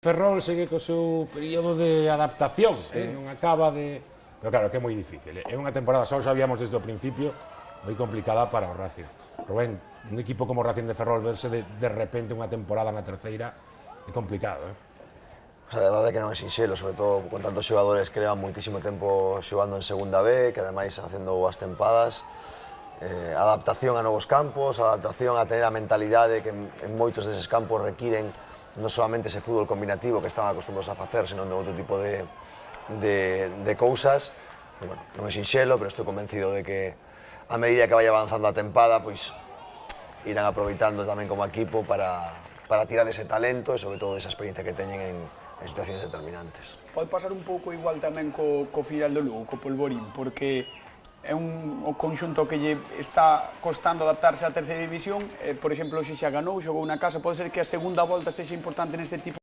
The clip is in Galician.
Ferrol segue co seu período de adaptación, non acaba de... Pero claro, que é moi difícil, é unha temporada, xa o sabíamos desde o principio, moi complicada para o Racing. Rubén, un equipo como o Racing de Ferrol verse de repente unha temporada na terceira é complicado, O sea, a verdade é que non é sinxelo, sobre todo con tantos xogadores que levan moitísimo tempo xogando en segunda B, que ademais facendo boas tempadas, adaptación a novos campos, adaptación a tener a mentalidade que en moitos deses campos requiren non solamente ese fútbol combinativo que están acostumbrados a facer, senón de outro tipo de cousas. E, bueno, non é sinxelo, pero estou convencido de que a medida que vai avanzando a tempada, pois irán aproveitando tamén como equipo para tirar ese talento e sobre todo esa experiencia que teñen en situacións determinantes. Pode pasar un pouco igual tamén co Filial do Lugo, co Polvorín, porque é un conxunto que lle está costando adaptarse á terceira división, por exemplo, se xa ganou, xogou na casa, pode ser que a segunda volta sexa importante neste tipo